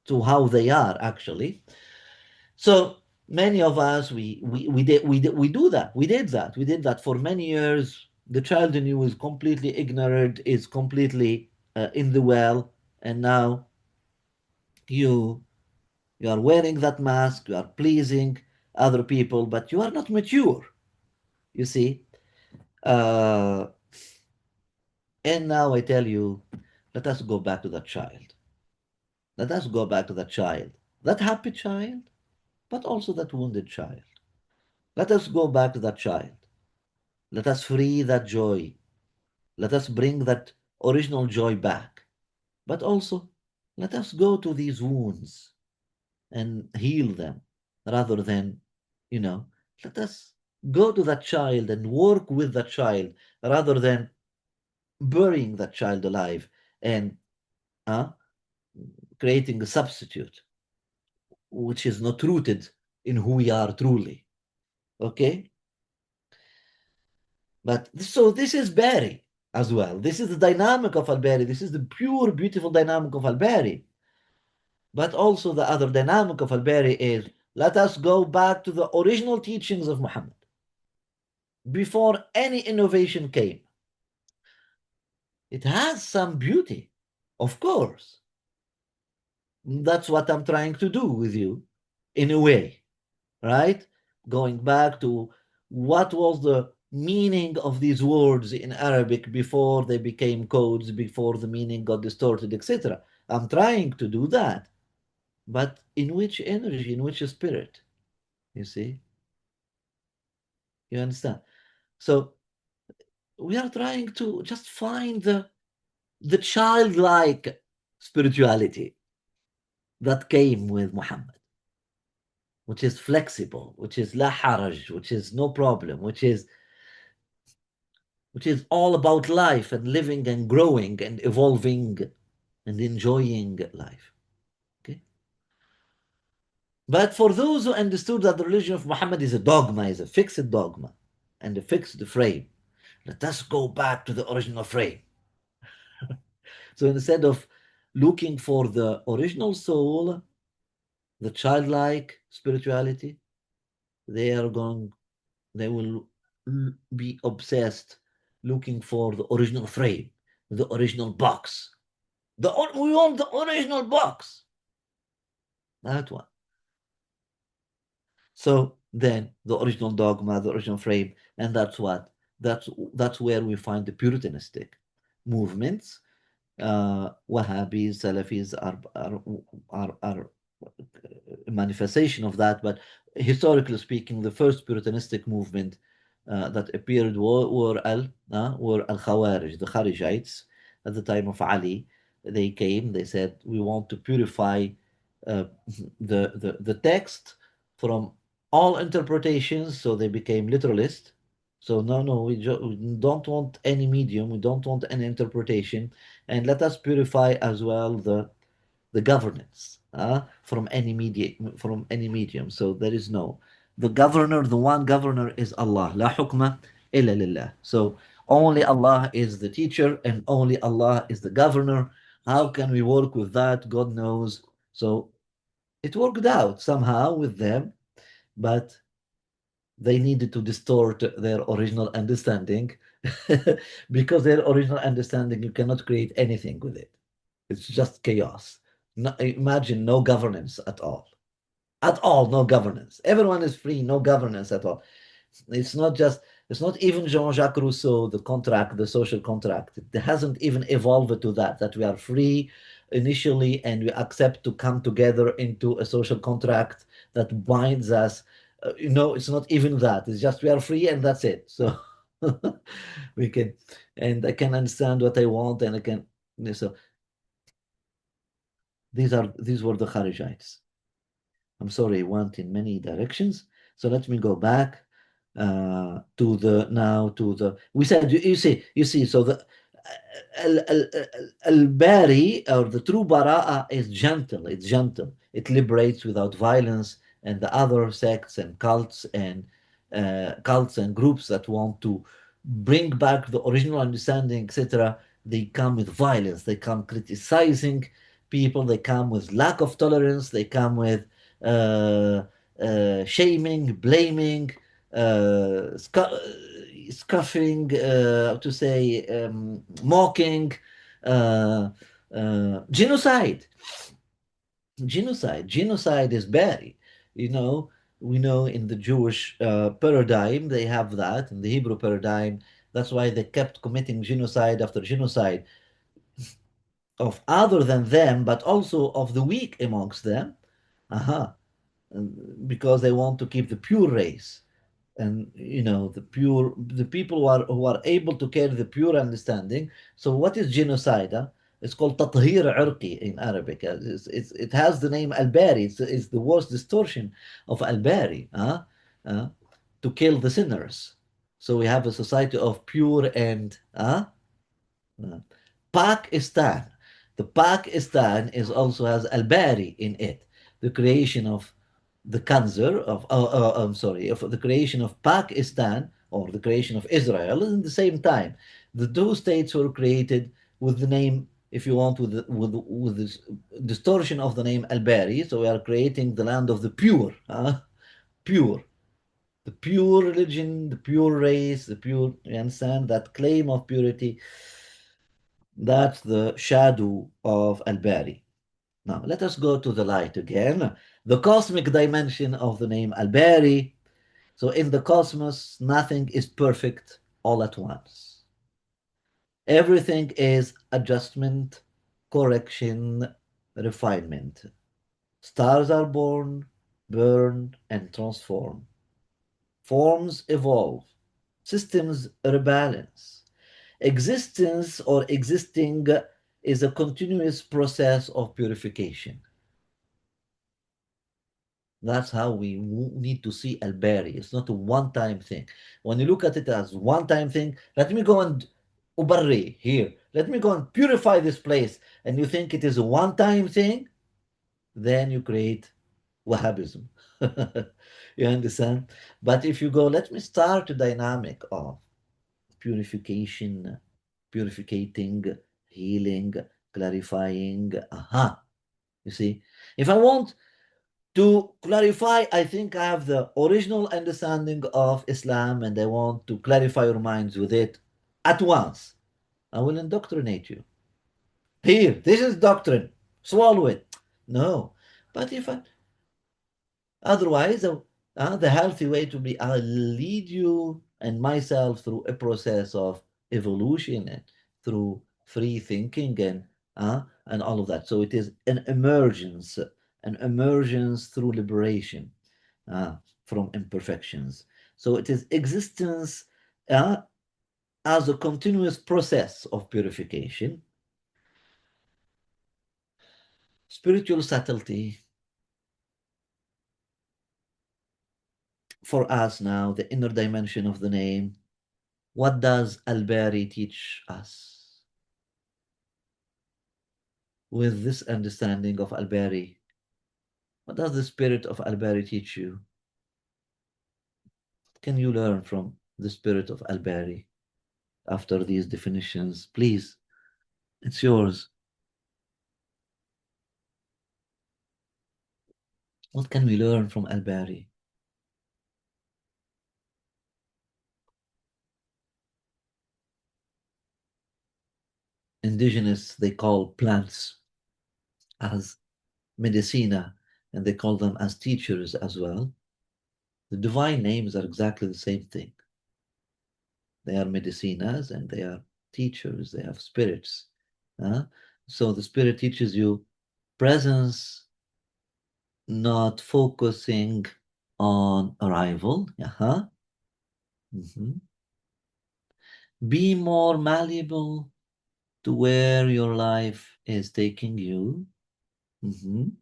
to how they are actually. So many of us, we do that. We did that for many years. The child in you is completely ignorant, is completely in the well, and now you you are wearing that mask, you are pleasing other people, but you are not mature. You see, uh, and now I tell you, let us go back to that child. Let us go back to that child, that happy child, but also that wounded child. Let us go back to that child. Let us free that joy. Let us bring that original joy back. But also, let us go to these wounds and heal them rather than, you know, let us go to that child and work with that child rather than burying that child alive and uh, creating a substitute which is not rooted in who we are truly. Okay? But so this is Barry as well. This is the dynamic of Al-Bari. This is the pure, beautiful dynamic of Al-Bari. But also the other dynamic of Al-Bari is let us go back to the original teachings of Muhammad before any innovation came. It has some beauty, of course. That's what I'm trying to do with you, in a way, right? Going back to what was the meaning of these words in Arabic before they became codes, before the meaning got distorted, etc. I'm trying to do that, but in which energy, in which spirit? You see, you understand? So we are trying to just find the childlike spirituality that came with Muhammad, which is flexible, which is la haraj, which is no problem, which is all about life and living and growing and evolving and enjoying life. Okay? But for those who understood that the religion of Muhammad is a dogma, is a fixed dogma and a fixed frame, let us go back to the original frame. So instead of looking for the original soul, the childlike spirituality, they are going, they will be obsessed looking for the original frame, the original box. We want the original box. That one. So then the original dogma, the original frame, and that's where we find the Puritanistic movements. Wahhabis, Salafis are a manifestation of that, but historically speaking, the first Puritanistic movement that appeared were al Khawarij, the Kharijites, at the time of Ali. They came. They said, "We want to purify uh, the text from all interpretations." So they became literalist. So no, we don't want any medium. We don't want any interpretation, and let us purify as well the governance from any medium. So there is no the governor. The one governor is Allah. La hukma illa lillah. So only Allah is the teacher, and only Allah is the governor. How can we work with that? God knows. So it worked out somehow with them, but they needed to distort their original understanding because their original understanding, you cannot create anything with it. It's just chaos. No, imagine no governance at all. At all, no governance. Everyone is free, no governance at all. It's not just, it's not even Jean-Jacques Rousseau, the contract, the social contract. It hasn't even evolved to that we are free initially and we accept to come together into a social contract that binds us. It's not even that. It's just we are free and that's it. So we can, and I can understand what I want and I can, so these were the Kharijites. I'm sorry, I went in many directions. So let me go back we said you see so the al-bari or the true bara'a is gentle. It liberates without violence, and the other sects and cults and cults and groups that want to bring back the original understanding, etc., they come with violence. They come criticizing people. They come with lack of tolerance. They come with uh, shaming, blaming, scoffing, to say, mocking, uh, genocide. Genocide is bad. You know, we know in the Jewish paradigm they have that. In the Hebrew paradigm, that's why they kept committing genocide after genocide of other than them, but also of the weak amongst them. Aha, because they want to keep the pure race. And the people who are able to carry the pure understanding. So what is genocide? Huh? It's called تطهير عرقي in Arabic. It has the name al-Bari. It's the worst distortion of al-Bari, to kill the sinners. So we have a society of pure and uh, Pakistan. The Pakistan is also has al-Bari in it, the creation of the cancer of I'm sorry, of the creation of Pakistan or the creation of Israel in the same time. The two states were created with the name, if you want, with this distortion of the name Al-Bari. So we are creating the land of the pure, pure, the pure religion, the pure race, the pure. You understand that claim of purity? That's the shadow of Al-Bari. Now, let us go to the light again. The cosmic dimension of the name Al-Bari. So, in the cosmos, nothing is perfect all at once. Everything is adjustment, correction, refinement. Stars are born, burn, and transform. Forms evolve. Systems rebalance. Existence or existing is a continuous process of purification. That's how we need to see Al-Bari. It's not a one-time thing. When you look at it as one-time thing, let me go and ubarri here. Let me go and purify this place. And you think it is a one-time thing, then you create Wahhabism. You understand? But if you go, let me start a dynamic of purification, purificating, healing, clarifying. Aha. You see, if I want to clarify, I think I have the original understanding of Islam and I want to clarify your minds with it at once. I will indoctrinate you. Here, this is doctrine. Swallow it. No. But if I, otherwise, the healthy way to be, I'll lead you and myself through a process of evolution and through free thinking and all of that. So it is an emergence through liberation from imperfections. So it is existence uh, as a continuous process of purification, spiritual subtlety for us now, the inner dimension of the name. What does Al-Bari teach us? With this understanding of Al-Bari, what does the spirit of Al-Bari teach you? What can you learn from the spirit of Al-Bari after these definitions? Please, it's yours. What can we learn from Al-Bari? Indigenous, they call plants as medicina, and they call them as teachers as well. The divine names are exactly the same thing. They are medicinas and they are teachers, they have spirits. So the spirit teaches you presence, not focusing on arrival. Mhm. Be more malleable to where your life is taking you. Mhm.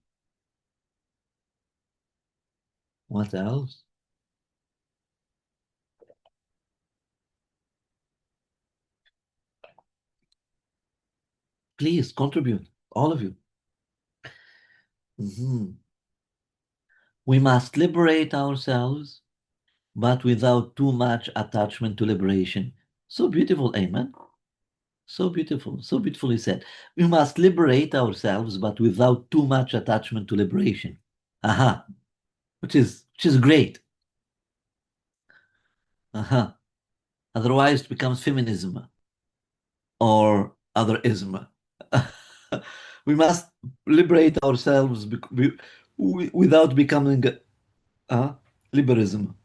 What else? Please contribute, all of you. Mhm. We must liberate ourselves but without too much attachment to liberation. So beautiful, Amen. So beautiful, so beautifully said. We must liberate ourselves, but without too much attachment to liberation. Aha, which is great. Aha. Otherwise, it becomes feminism or otherism. We must liberate ourselves without becoming liberalism.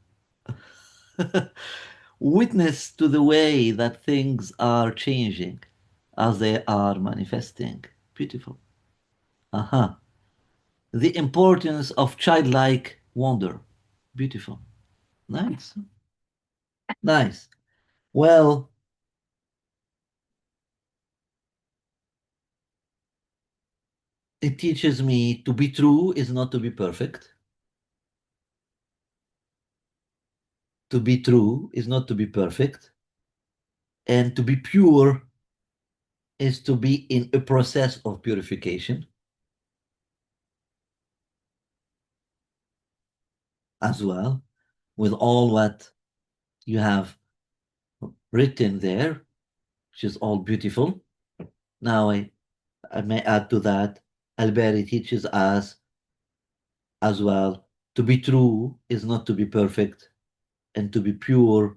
Witness to the way that things are changing as they are manifesting. Beautiful. Aha. The importance of childlike wonder. Beautiful. Nice. Nice. Well, it teaches me to be true is not to be perfect. To be true is not to be perfect. And to be pure is to be in a process of purification as well, with all what you have written there, which is all beautiful. Now, I may add to that, Alberi teaches us as well to be true is not to be perfect, and to be pure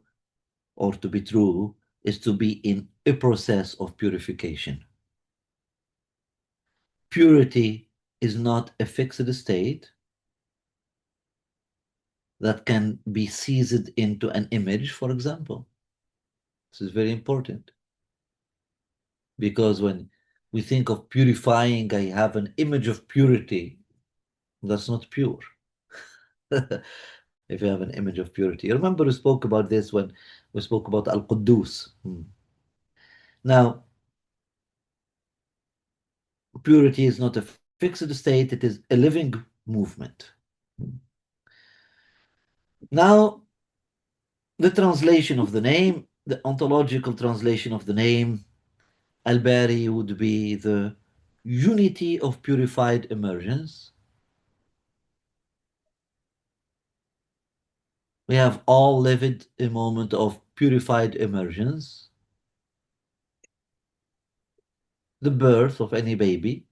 or to be true is to be in a process of purification. Purity is not a fixed state that can be seized into an image, for example. This is very important because when we think of purifying, I have an image of purity. That's not pure. If you have an image of purity. Remember, we spoke about this when we spoke about Al Quddus. Now, purity is not a fixed state, it is a living movement. Now, the translation of the name, the ontological translation of the name, Al-Bari would be the unity of purified emergence. We have all lived a moment of purified emergence. The birth of any baby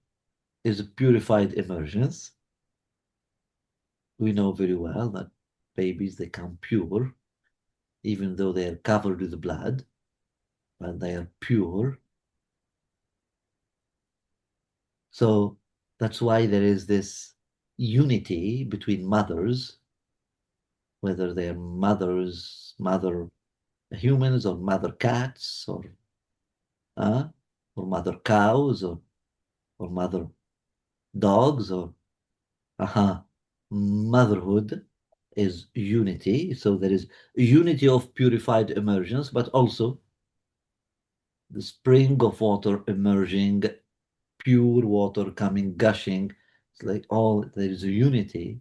is a purified emergence. We know very well that babies, they come pure, even though they are covered with blood, but they are pure. So that's why there is this unity between mothers, whether they're mother humans or mother cats uh, or mother cows or mother dogs or motherhood is unity. So there is unity of purified emergence, but also the spring of water emerging, pure water coming, gushing. It's like all there is a unity.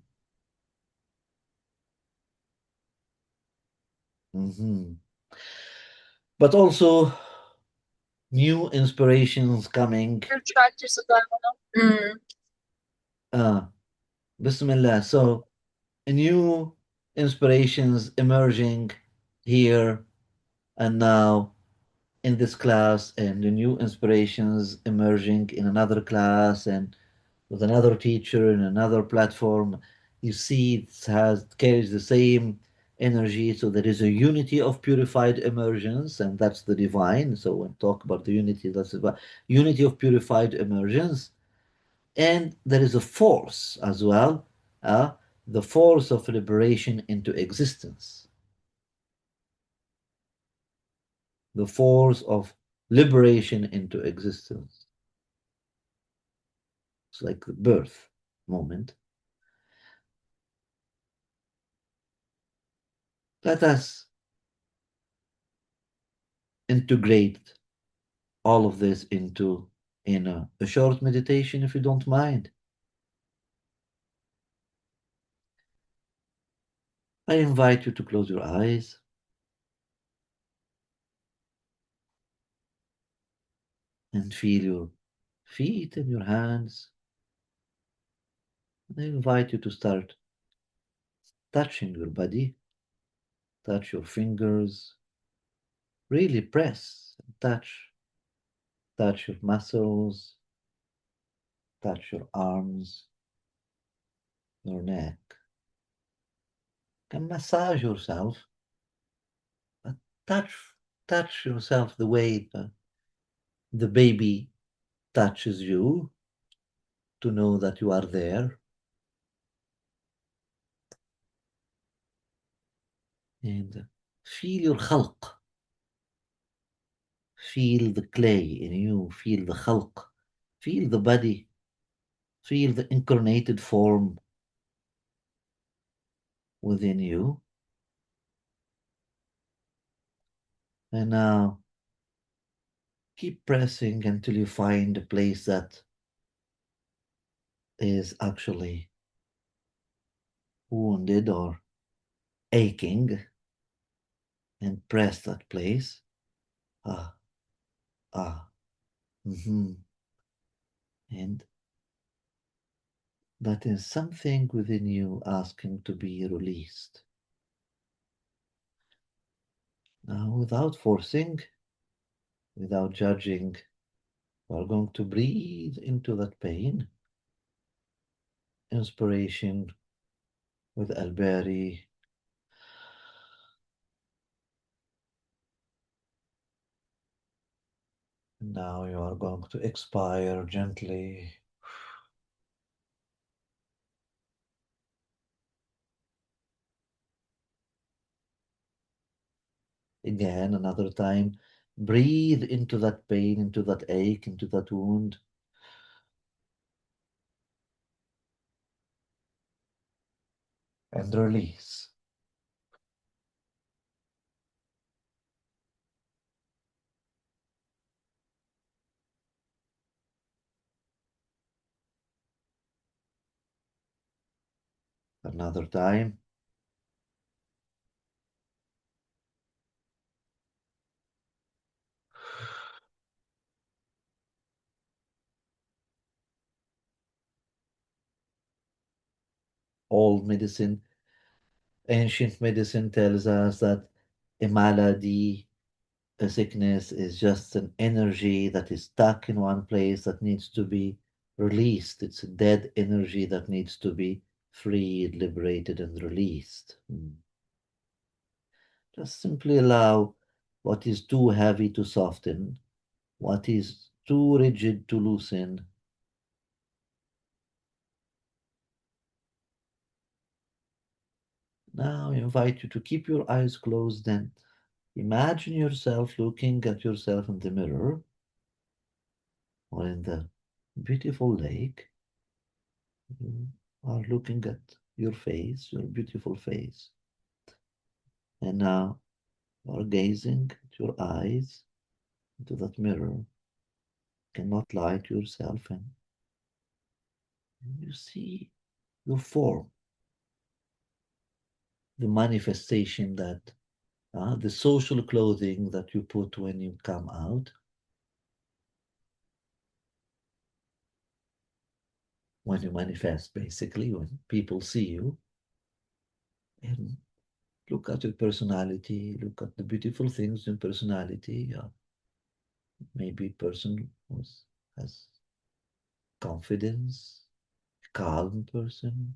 Mhm. But also new inspirations coming. Uh, Bismillah. So new inspirations emerging here and now in this class, and the new inspirations emerging in another class and with another teacher in another platform. You see, it carries the same energy. So there is a unity of purified emergence, and that's the divine. So when talk about the unity, that's about unity of purified emergence. And there is a force as well, the force of liberation into existence, the force of liberation into existence. It's like the birth moment. Let us integrate all of this into in a short meditation, if you don't mind. I invite you to close your eyes and feel your feet and your hands. I invite you to start touching your body. touch your fingers, really press, touch your muscles, touch your arms, your neck. You can massage yourself, but touch, touch yourself the way the baby touches you to know that you are there. And feel your khalq, feel the clay in you, feel the khalq, feel the body, feel the incarnated form within you. And now keep pressing until you find a place that is actually wounded or aching, and press that place. Ah, ah, mm-hmm. And that is something within you asking to be released. Now, without forcing, without judging, we're going to breathe into that pain. Inspiration with Alberi. Now you are going to expire gently. Again, another time. Breathe into that pain, into that ache, into that wound. And release. Another time. Old medicine, ancient medicine tells us that a malady, a sickness, is just an energy that is stuck in one place that needs to be released. It's a dead energy that needs to be freed, liberated, and released. Just simply allow what is too heavy to soften, what is too rigid to loosen. Now I invite you to keep your eyes closed and imagine yourself looking at yourself in the mirror or in the beautiful lake. You are looking at your face, your beautiful face. And now you are gazing at your eyes into that mirror. You cannot lie to yourself, and you see your form, the manifestation that the social clothing that you put when you come out, when you manifest, basically, when people see you. And look at your personality, look at the beautiful things in personality. Maybe a person who has confidence, calm person,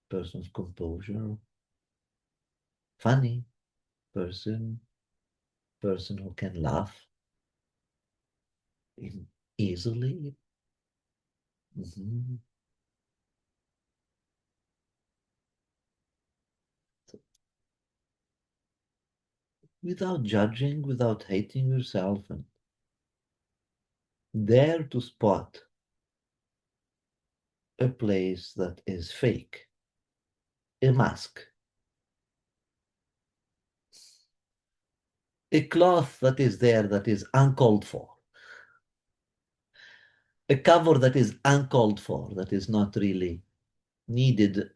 person's composure, funny person, person who can laugh easily. Mhm. So without judging, without hating yourself, and dare to spot a place that is fake, a mask, a cloth that is there that is uncalled for, a cover that is uncalled for, that is not really needed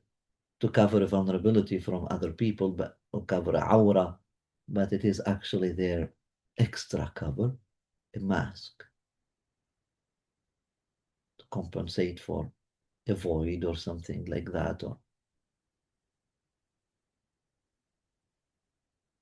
to cover a vulnerability from other people, but or cover a aura, but it is actually their extra cover, a mask to compensate for a void or something like that. Or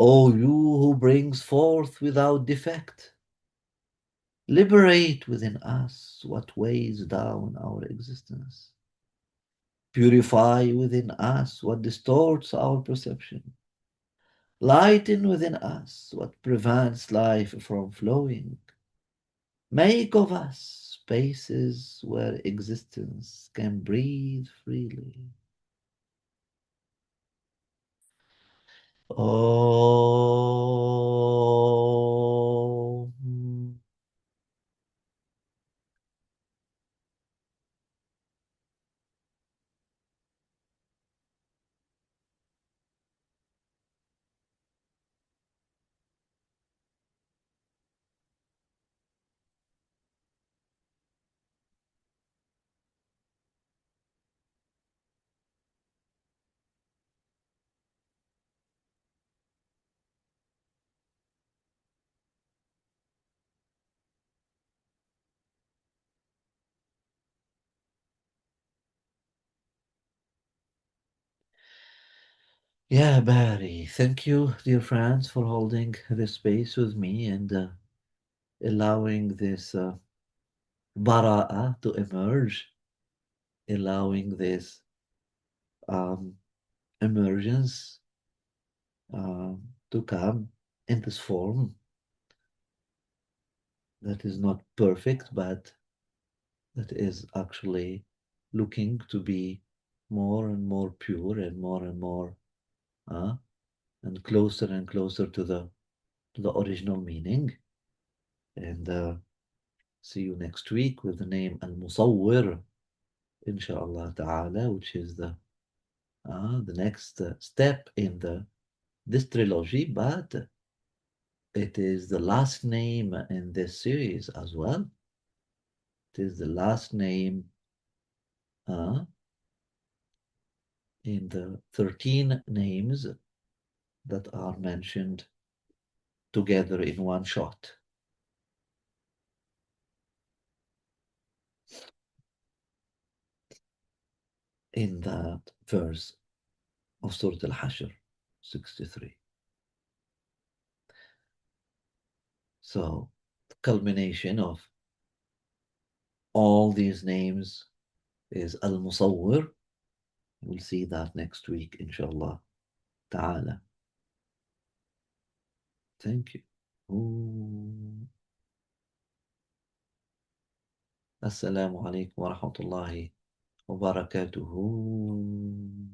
O you who brings forth without defect, liberate within us what weighs down our existence. Purify within us what distorts our perception. Lighten within us what prevents life from flowing. Make of us spaces where existence can breathe freely. Oh. Yeah, Barry, thank you, dear friends, for holding this space with me and allowing this bara'a to emerge, allowing this um, emergence to come in this form that is not perfect, but that is actually looking to be more and more pure and more uh, and closer to the original meaning. And see you next week with the name Al Musawwir, inshallah ta'ala, which is the next step in this trilogy, but it is the last name in this series as well. It is the last name uh, in the 13 names that are mentioned together in one shot in that verse of Surah Al-Hashr 63. So, the culmination of all these names is Al-Musawwir. We'll see that next week, inshallah ta'ala. Thank you. Ooh. Assalamu alaikum wa rahmatullahi wa barakatuhu.